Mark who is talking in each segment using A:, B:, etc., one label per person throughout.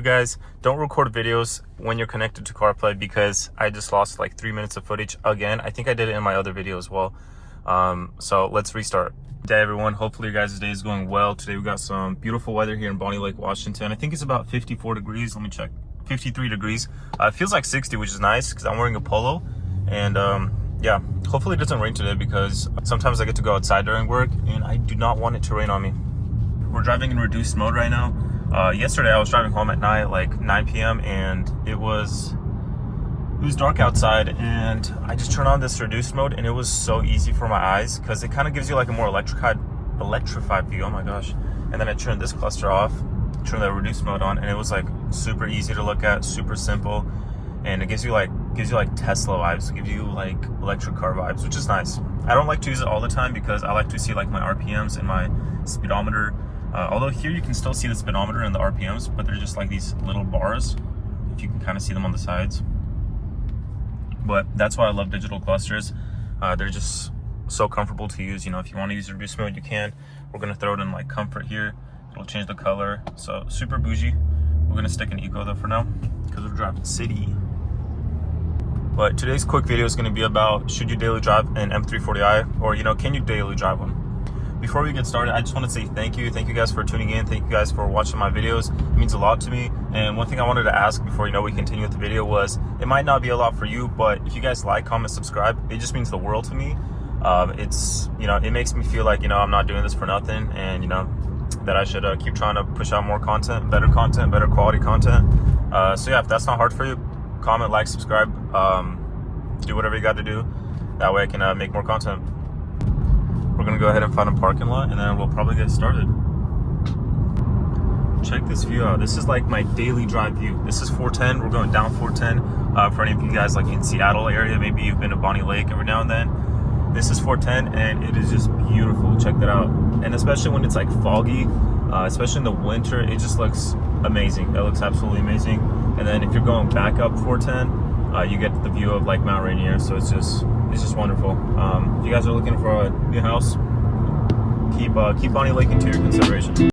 A: guys, don't record videos when you're connected to CarPlay because I just lost like 3 minutes of footage again. I think I did it in my other video as well. So let's restart. Good day, everyone. Hopefully your guys' day is going well. Today we got some beautiful weather here in Bonnie Lake, Washington. I think it's about 54 degrees. Let me check. 53 degrees. It feels like 60, which is nice because I'm wearing a polo. And yeah, hopefully it doesn't rain today because sometimes I get to go outside during work and I do not want it to rain on me. We're driving in reduced mode right now. Yesterday I was driving home at night, like 9 p.m. and it was dark outside, and I just turned on this reduced mode and it was so easy for my eyes because it kind of gives you like a more electrified view. Oh my gosh. And then I turned this cluster off, turned that reduced mode on, and it was like super easy to look at, super simple, and it gives you like Tesla vibes. It gives you like electric car vibes, which is nice. I don't like to use it all the time because I like to see like my RPMs and my speedometer. Although here you can still see the speedometer and the RPMs, but they're just like these little bars, if you can kind of see them on the sides. But that's why I love digital clusters. They're just so comfortable to use. You know, if you want to use reduced mode, you can. We're gonna throw it in like comfort here. It'll change the color. So super bougie. We're gonna stick in eco though for now because we're driving city. But today's quick video is gonna be about, should you daily drive an M340i, or you know, can you daily drive one? Before we get started, I just want to say thank you. Thank you guys for tuning in. Thank you guys for watching my videos. It means a lot to me. And one thing I wanted to ask before, we continue with the video was, it might not be a lot for you, but if you guys like, comment, subscribe, it just means the world to me. It's, it makes me feel like, I'm not doing this for nothing, and, that I should keep trying to push out more content, better quality content. So yeah, if that's not hard for you, comment, like, subscribe, do whatever you got to do. That way I can make more content. We're gonna go ahead and find a parking lot and then we'll probably get started. Check this view out. This is like my daily drive view. This is 410. We're going down 410. For any of you guys like in Seattle area, maybe you've been to Bonnie Lake every now and then. This is 410 and it is just beautiful. Check that out. And especially when it's like foggy, especially in the winter, it just looks amazing. That looks absolutely amazing. And then if you're going back up 410, you get the view of like Mount Rainier. So it's just wonderful. If you guys are looking for a new house, keep Bonnie Lake into your consideration.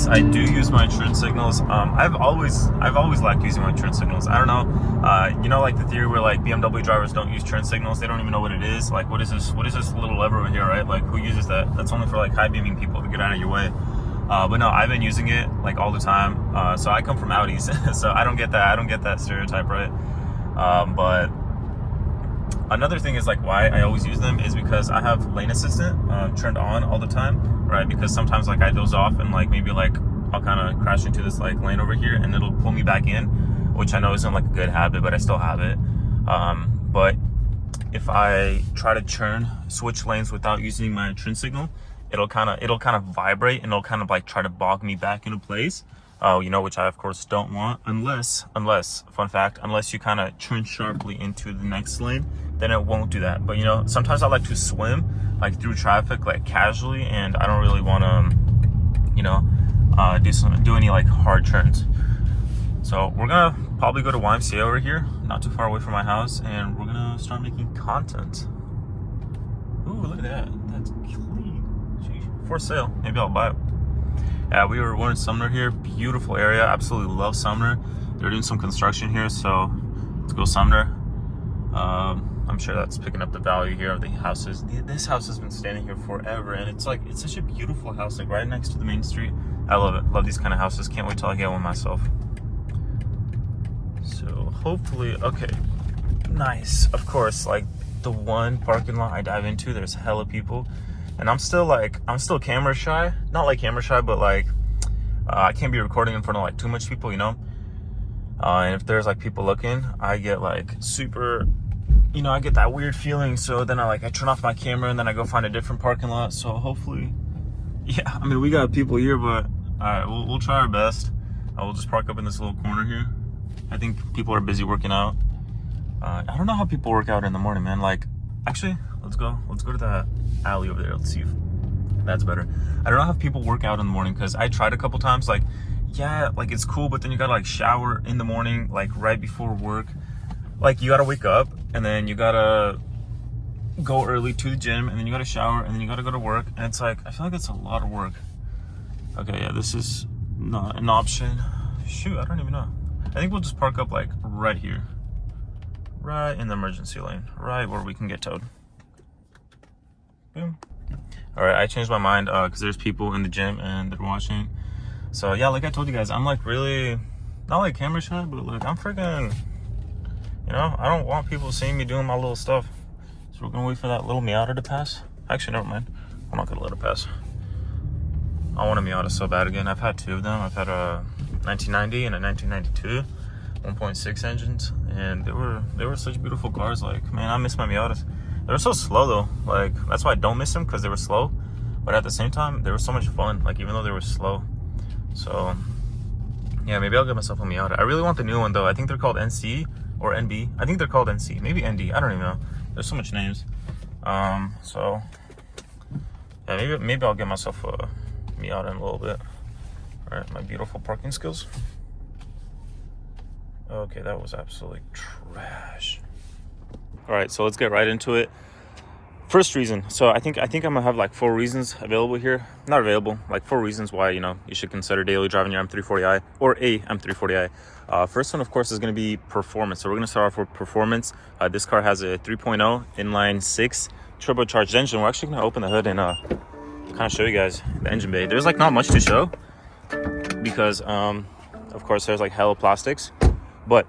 A: I do use my turn signals. I've always liked using my turn signals. I don't know, like the theory where like BMW drivers don't use turn signals. They don't even know what it is. Like, what is this little lever over here, right? Like, who uses that? That's only for like high beaming people to get out of your way. But no, I've been using it like all the time. So I come from Audis, so I don't get that stereotype, right? But another thing is like why I always use them is because I have lane assistant turned on all the time, right? Because sometimes like I doze off and like maybe like I'll kind of crash into this like lane over here and it'll pull me back in, which I know isn't like a good habit, but I still have it. But if I try to switch lanes without using my turn signal, it'll kind of vibrate and it'll kind of like try to bog me back into place. Which I of course don't want, unless, fun fact, unless you kind of turn sharply into the next lane, then it won't do that. But sometimes I like to swim like through traffic, like casually, and I don't really want to, do any like hard turns. So we're gonna probably go to YMCA over here, not too far away from my house, and we're gonna start making content. Ooh, look at that, that's clean. Jeez. For sale, maybe I'll buy it. Yeah, we're in Sumner here. Beautiful area. Absolutely love Sumner. They're doing some construction here, so let's go Sumner. I'm sure that's picking up the value here of the houses. This house has been standing here forever, and it's such a beautiful house, like right next to the main street. I love it. Love these kind of houses. Can't wait till I get one myself. So hopefully, okay, nice. Of course, like the one parking lot I dive into, there's hella people. And I'm still camera shy. Not like camera shy, but like I can't be recording in front of like too much people, and if there's like people looking, I get like super, I get that weird feeling. So then I turn off my camera and then I go find a different parking lot. So hopefully Yeah, I mean, we got people here, but all right, we'll try our best. I will just park up in this little corner here. I think people are busy working out. I don't know how people work out in the morning, man. Like, actually, let's go to that alley over there. Let's see if that's better. I don't know how people work out in the morning, because I tried a couple times. Like, yeah, like it's cool, but then you gotta like shower in the morning, like right before work. Like, you gotta wake up and then you gotta go early to the gym, and then you gotta shower, and then you gotta go to work, and it's like, I feel like it's a lot of work. Okay, yeah, this is not an option. Shoot, I don't even know. I think we'll just park up like right here, right in the emergency lane, right where we can get towed. Boom. All right, I changed my mind because there's people in the gym and they're watching. So yeah, like I told you guys, I'm like really not like camera shy, but like I'm freaking, you know, I don't want people seeing me doing my little stuff. So we're gonna wait for that little Miata to pass. Actually, never mind. I'm not gonna let it pass. I want a Miata so bad again. I've had two of them. I've had a 1990 and a 1992, 1.6 engines, and they were such beautiful cars. Like, man, I miss my Miatas. They were so slow though. Like, that's why I don't miss them, because they were slow. But at the same time, they were so much fun. Like, even though they were slow. So yeah, maybe I'll get myself a Miata. I really want the new one though. I think they're called NC or NB. I think they're called NC. Maybe ND. I don't even know. There's so much names. So yeah, maybe I'll get myself a Miata in a little bit. All right, my beautiful parking skills. Okay, that was absolutely trash. All right, so let's get right into it. First reason. So I think I'm gonna have like 4 reasons available here. Not available, like 4 reasons why, you know, you should consider daily driving your M340i or a M340i. First one, of course, is gonna be performance. So we're gonna start off with performance. This car has a 3.0 inline 6 turbocharged engine. We're actually gonna open the hood and kind of show you guys the engine bay. There's like not much to show because of course there's like hella plastics, but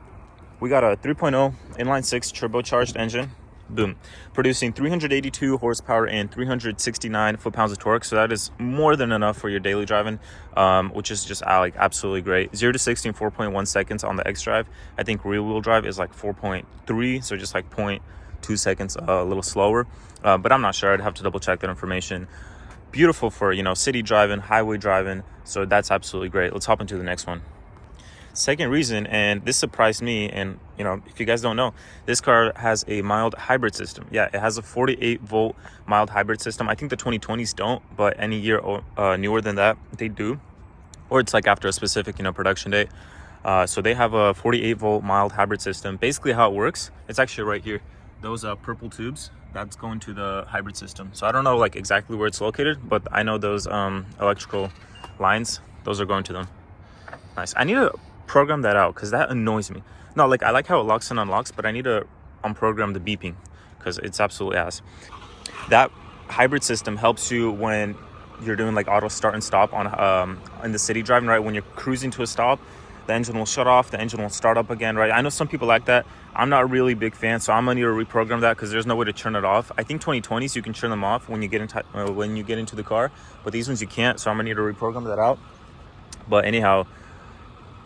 A: we got a 3.0 inline 6 turbocharged engine. Boom, producing 382 horsepower and 369 foot-pounds of torque. So that is more than enough for your daily driving, which is just like absolutely great. 0 to 60 in 4.1 seconds on the xDrive. I think rear-wheel drive is like 4.3, so just like 0.2 seconds, a little slower. But I'm not sure. I'd have to double check that information. Beautiful for, you know, city driving, highway driving. So that's absolutely great. Let's hop into the next one. Second reason, and this surprised me, and you know, if you guys don't know, this car has a mild hybrid system. Yeah, it has a 48 volt mild hybrid system. I think the 2020s don't, but any year newer than that, they do, or it's like after a specific, you know, production date. So they have a 48 volt mild hybrid system. Basically how it works, it's actually right here. Those purple tubes, that's going to the hybrid system. So I don't know like exactly where it's located, but I know those electrical lines, those are going to them. Nice. I need to program that out because that annoys me. No, like I like how it locks and unlocks, but I need to unprogram the beeping because it's absolutely ass. That hybrid system helps you when you're doing like auto start and stop on in the city driving, right? When you're cruising to a stop, the engine will shut off, the engine will start up again, right? I know some people like that. I'm not a really big fan, so I'm gonna need to reprogram that because there's no way to turn it off. I think 2020s you can turn them off when you get into the car, but these ones you can't, so I'm gonna need to reprogram that out. But anyhow,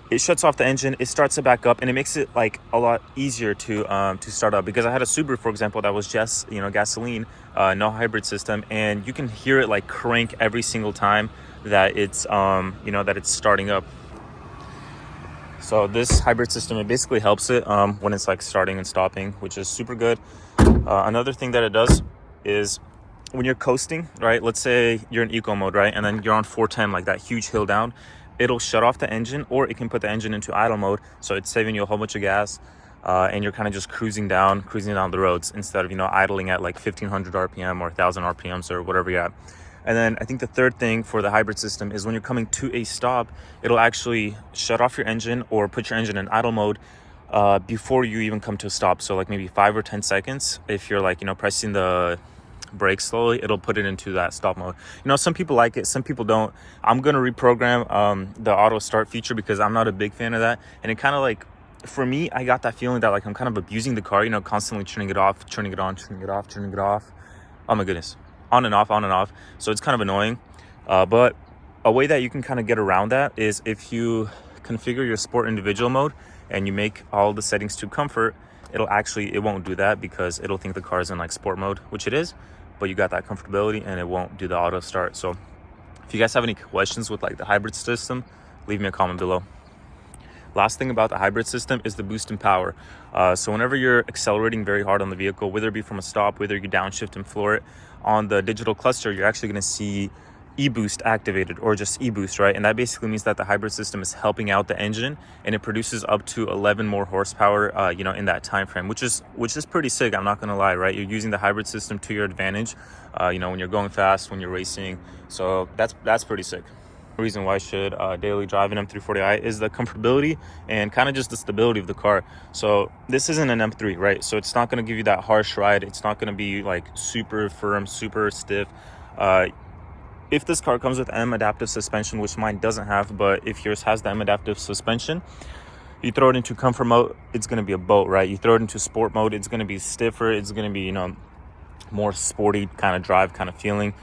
A: it shuts off the engine, it starts it back up, and it makes it like a lot easier to start up. Because I had a Subaru, for example, that was just, you know, gasoline, no hybrid system, and you can hear it like crank every single time that it's you know, that it's starting up. So this hybrid system, it basically helps it when it's like starting and stopping, which is super good. Another thing that it does is when you're coasting, right? Let's say you're in eco mode, right? And then you're on 410, like that huge hill down. It'll shut off the engine, or it can put the engine into idle mode. So it's saving you a whole bunch of gas, and you're kind of just cruising down the roads instead of, you know, idling at like 1500 RPM or 1000 RPMs or whatever you're at. And then I think the third thing for the hybrid system is when you're coming to a stop, it'll actually shut off your engine or put your engine in idle mode before you even come to a stop. So like maybe 5 or 10 seconds, if you're like, you know, pressing the brake slowly, it'll put it into that stop mode. You know, some people like it, some people don't. I'm gonna reprogram the auto start feature because I'm not a big fan of that. And it kind of like, for me, I got that feeling that like I'm kind of abusing the car, you know, constantly turning it off, turning it on, turning it off, turning it off. Oh my goodness, on and off, on and off. So it's kind of annoying. But a way that you can kind of get around that is if you configure your sport individual mode and you make all the settings to comfort, it won't do that because it'll think the car is in like sport mode, which it is, but you got that comfortability and it won't do the auto start. So If you guys have any questions with like the hybrid system, leave me a comment below. Last thing about the hybrid system is the boost in power. So whenever you're accelerating very hard on the vehicle, whether it be from a stop, whether you downshift and floor it, on the digital cluster, you're actually going to see e-boost activated, or just e-boost, right? And that basically means that the hybrid system is helping out the engine, and it produces up to 11 more horsepower, in that time frame, which is pretty sick. I'm not gonna lie, right? You're using the hybrid system to your advantage, when you're going fast, when you're racing. So that's pretty sick. The reason why I should daily drive an M340i is the comfortability and kind of just the stability of the car. So this isn't an M3, right? So it's not going to give you that harsh ride. It's not going to be like super firm, super stiff. If this car comes with M adaptive suspension, which mine doesn't have, but if yours has the M adaptive suspension, you throw it into comfort mode, it's going to be a boat, right? You throw it into sport mode, it's going to be stiffer. It's going to be, more sporty kind of drive kind of feeling.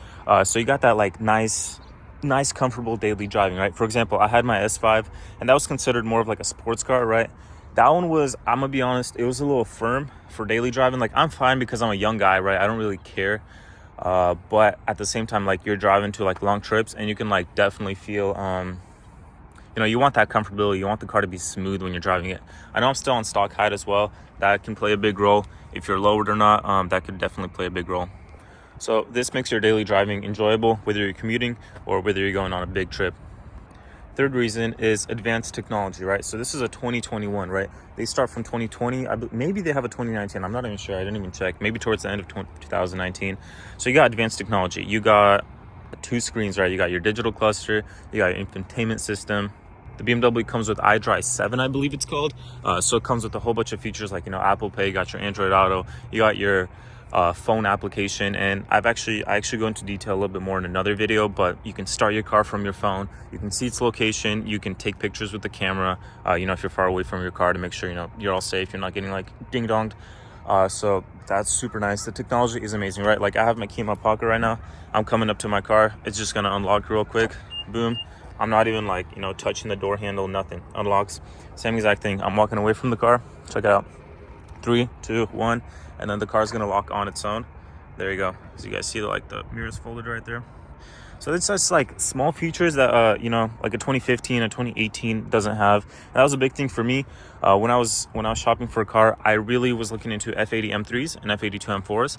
A: So you got that like nice comfortable daily driving, right? For example, I had my S5, and that was considered more of like a sports car, right? That one was, I'm gonna be honest, it was a little firm for daily driving. Like, I'm fine because I'm a young guy, right? I don't really care. But at the same time, like, you're driving to like long trips, and you can like definitely feel, you want that comfortability. You want the car to be smooth when you're driving it. I know I'm still on stock height as well. That can play a big role. If you're lowered or not, that could definitely play a big role. So this makes your daily driving enjoyable, whether you're commuting or whether you're going on a big trip. Third reason is advanced technology, right? So this is a 2021, right? They start from 2020. Maybe they have a 2019. I'm not even sure. I didn't even check. Maybe towards the end of 2019. So you got advanced technology. You got 2 screens, right? You got your digital cluster. You got your infotainment system. The BMW comes with xDrive 7, I believe it's called. So it comes with a whole bunch of features like, Apple Pay. You got your Android Auto. You got your phone application, and I actually go into detail a little bit more in another video, but you can start your car from your phone. You can see its location. You can take pictures with the camera, if you're far away from your car, to make sure, you're all safe. You're not getting like ding-donged. So that's super nice. The technology is amazing, right? Like, I have my key in my pocket right now. I'm coming up to my car. It's just going to unlock real quick. Boom. I'm not even like, touching the door handle, nothing. Unlocks. Same exact thing. I'm walking away from the car. Check it out. 3, 2, 1. And then the car's gonna lock on its own. There you go. So you guys see the mirrors folded right there. So it's just like small features that like a 2015, a 2018 doesn't have. And that was a big thing for me. When I was shopping for a car, I really was looking into F80 M3s and F82 M4s.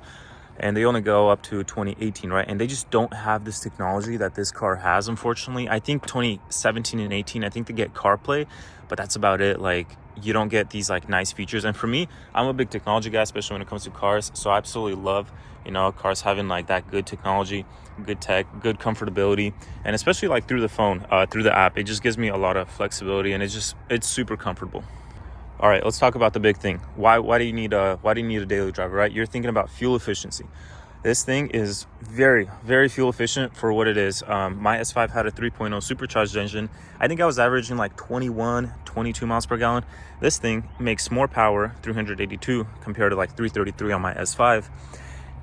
A: And they only go up to 2018, right? And they just don't have this technology that this car has, unfortunately. I think 2017 and 18, I think they get CarPlay, but that's about it. Like, you don't get these like nice features. And for me, I'm a big technology guy, especially when it comes to cars. So I absolutely love, cars having like that good technology, good tech, good comfortability, and especially like through the phone, through the app. It just gives me a lot of flexibility, and it's super comfortable. All right, let's talk about the big thing. Why do you need a daily driver, right? You're thinking about fuel efficiency. This thing is very, very fuel efficient for what it is. My S5 had a 3.0 supercharged engine. I think I was averaging like 21, 22 miles per gallon. This thing makes more power, 382, compared to like 333 on my S5.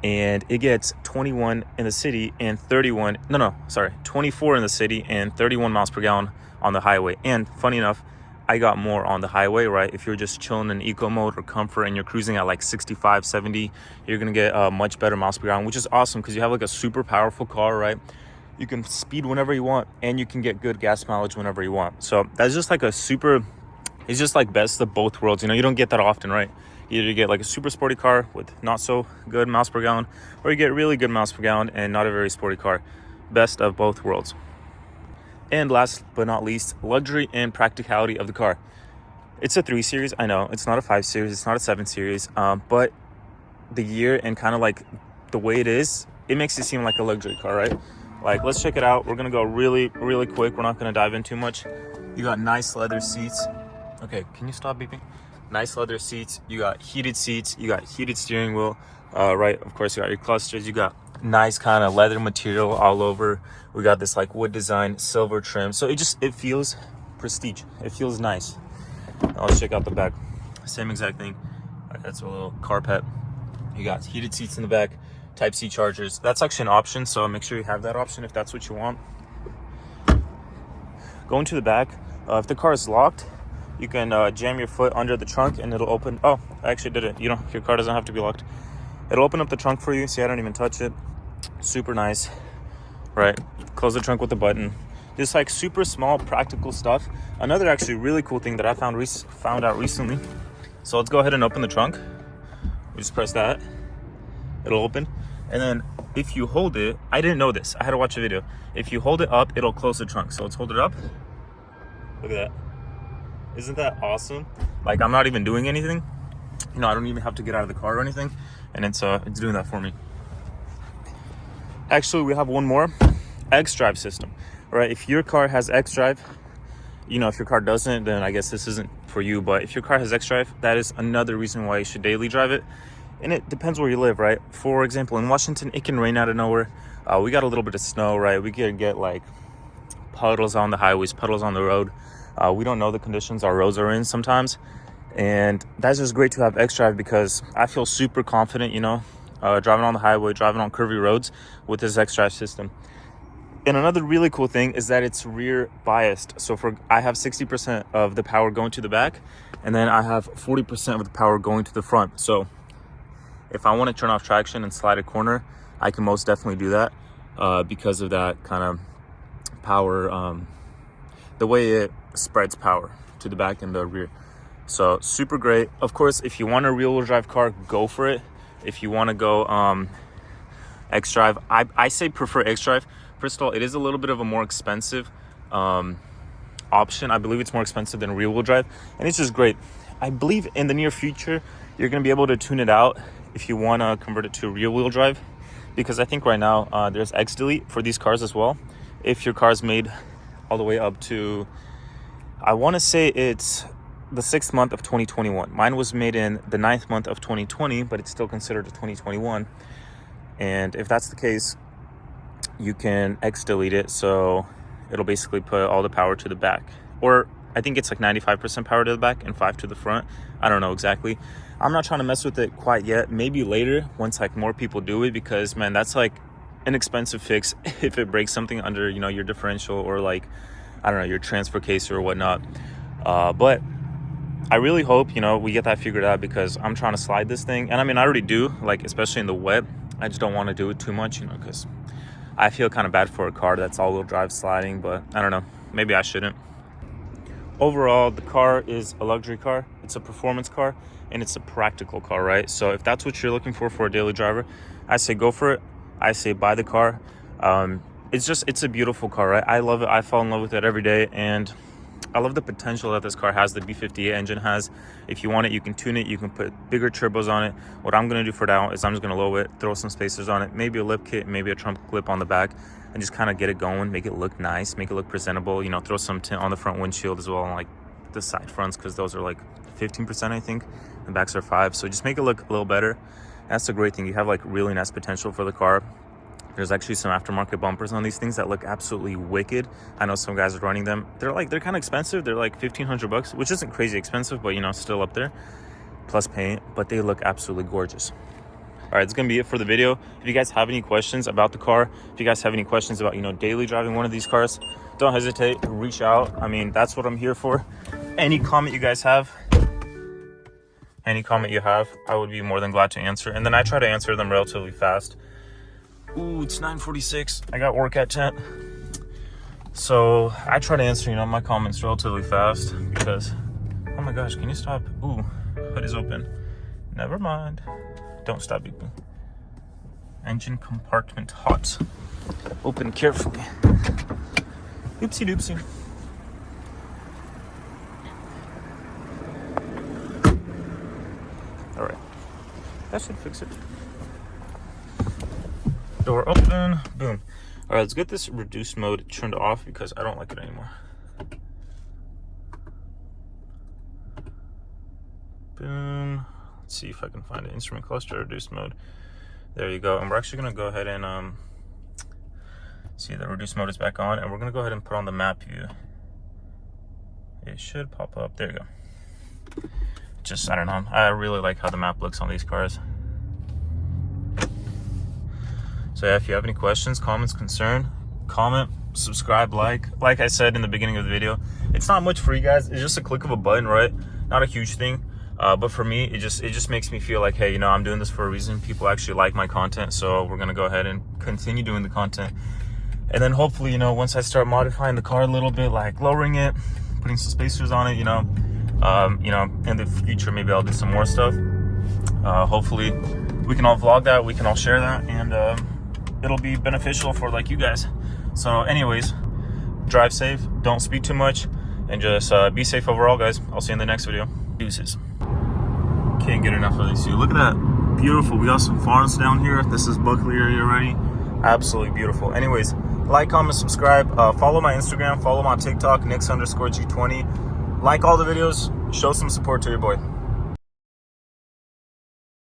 A: And it gets 21 in the city and 24 in the city and 31 miles per gallon on the highway. And funny enough, I got more on the highway, right? If you're just chilling in eco mode or comfort and you're cruising at like 65, 70, you're gonna get much better miles per gallon, which is awesome because you have like a super powerful car, right? You can speed whenever you want, and you can get good gas mileage whenever you want. So that's just like it's just like best of both worlds. You don't get that often, right? Either you get like a super sporty car with not so good miles per gallon, or you get really good miles per gallon and not a very sporty car. Best of both worlds. And last but not least, luxury and practicality of the car. It's a 3 Series, I know. It's not a 5 Series, it's not a 7 Series, but the year and kind of like the way it is, it makes it seem like a luxury car, right? Like, let's check it out. We're gonna go really, really quick. We're not gonna dive in too much. You got nice leather seats. Okay, can you stop beeping? Nice leather seats. You got heated seats. You got heated steering wheel, right? Of course, you got your clusters. You got nice kind of leather material all over. We got this like wood design, silver trim. So it feels prestige. It feels nice. Now let's check out the back. Same exact thing. All right, that's a little carpet. You got heated seats in the back, Type-C chargers. That's actually an option, so make sure you have that option if that's what you want. Going to the back, if the car is locked, you can jam your foot under the trunk and it'll open. Oh, I actually did it. Your car doesn't have to be locked. It'll open up the trunk for you. See, I don't even touch it. Super nice. right? Close the trunk with a button. Just like super small practical stuff. Another actually really cool thing that I found out recently. So let's go ahead and open the trunk. We just press that, it'll open. And then if you hold it, I didn't know this, I had to watch a video. If you hold it up, it'll close the trunk. So let's hold it up. Look at that. Isn't that awesome? Like, I'm not even doing anything. You know, I don't even have to get out of the car or anything. And it's doing that for me. Actually, we have one more, xDrive system, right? If your car has xDrive, you know, if your car doesn't, then I guess this isn't for you. But if your car has xDrive, that is another reason why you should daily drive it. And it depends where you live, right? For example, in Washington, it can rain out of nowhere. We got a little bit of snow, right? We can get like puddles on the highways, puddles on the road. We don't know the conditions our roads are in sometimes. And that's just great to have xDrive because I feel super confident, you know, driving on the highway, driving on curvy roads with this xDrive system. And another really cool thing is that it's rear biased. So I have 60% of the power going to the back, and then I have 40% of the power going to the front. So if I want to turn off traction and slide a corner, I can most definitely do that because of that kind of power, the way it spreads power to the back and the rear. So super great. Of course, if you want a rear-wheel drive car, go for it. If you want to go xDrive, I say prefer xDrive. First of all, it is a little bit of a more expensive option. I believe it's more expensive than rear-wheel drive, and it's just great. I believe in the near future, you're going to be able to tune it out if you want to convert it to rear-wheel drive, because I think right now there's xDelete for these cars as well. If your car is made all the way up to, I want to say it's the 6th month of 2021. Mine was made in the 9th month of 2020, but it's still considered a 2021. And if that's the case, you can xDelete it, so it'll basically put all the power to the back. Or I think it's like 95% power to the back and 5 to the front. I don't know exactly. I'm not trying to mess with it quite yet. Maybe later once like more people do it, because man, that's like an expensive fix if it breaks something under, you know, your differential or like, I don't know, your transfer case or whatnot. But I really hope, you know, we get that figured out, because I'm trying to slide this thing. And I mean, I already do, like, especially in the wet. I just don't want to do it too much, you know, because I feel kind of bad for a car that's all-wheel drive sliding, but I don't know, maybe I shouldn't. Overall, the car is a luxury car, it's a performance car, and it's a practical car, right? So if that's what you're looking for a daily driver, I say go for it. I say buy the car. It's a beautiful car, right? I love it. I fall in love with it every day, and I love the potential that this car has, the B58 engine has. If you want it, you can tune it, you can put bigger turbos on it. What I'm going to do for now is I'm just going to lower it, throw some spacers on it, maybe a lip kit, maybe a trunk clip on the back, and just kind of get it going, make it look nice, make it look presentable, you know, throw some tint on the front windshield as well, and like the side fronts, because those are like 15%, I think. The backs are 5%, so just make it look a little better. That's the great thing. You have like really nice potential for the car. There's actually some aftermarket bumpers on these things that look absolutely wicked. I know some guys are running them. They're kind of expensive. They're like $1,500, which isn't crazy expensive, but you know, still up there. Plus paint, but they look absolutely gorgeous. All right, it's gonna be it for the video. If you guys have any questions about the car, if you guys have any questions about, you know, daily driving one of these cars, don't hesitate to reach out. I mean, that's what I'm here for. Any comment you guys have, any comment you have, I would be more than glad to answer. And then I try to answer them relatively fast. Ooh, it's 9:46. I got work at 10. So I try to answer, you know, my comments relatively fast because, oh my gosh, can you stop? Ooh, hood is open. Never mind. Don't stop beeping. Engine compartment hot. Open carefully. Oopsie doopsie. All right. That should fix it. Door open, boom. All right, let's get this reduced mode turned off because I don't like it anymore. Boom. Let's see if I can find an instrument cluster reduced mode. There you go. And we're actually gonna go ahead and see the reduced mode is back on, and we're gonna go ahead and put on the map view. It should pop up. There you go. Just, I don't know. I really like how the map looks on these cars. So yeah, if you have any questions, comments, concern, comment, subscribe, like I said in the beginning of the video, it's not much for you guys. It's just a click of a button, right? Not a huge thing. But for me, it just makes me feel like, hey, you know, I'm doing this for a reason. People actually like my content. So we're going to go ahead and continue doing the content. And then hopefully, you know, once I start modifying the car a little bit, like lowering it, putting some spacers on it, you know, in the future, maybe I'll do some more stuff. Hopefully we can all vlog that, we can all share that, and it'll be beneficial for like you guys. So anyways, drive safe, don't speed too much, and just be safe overall, guys. I'll see you in the next video. Deuces. Can't get enough of these two. Look at that. Beautiful. We got some farms down here. This is Buckley area already. Absolutely beautiful. Anyways, like, comment, subscribe. Follow my Instagram. Follow my TikTok, Nix_G20. Like all the videos. Show some support to your boy.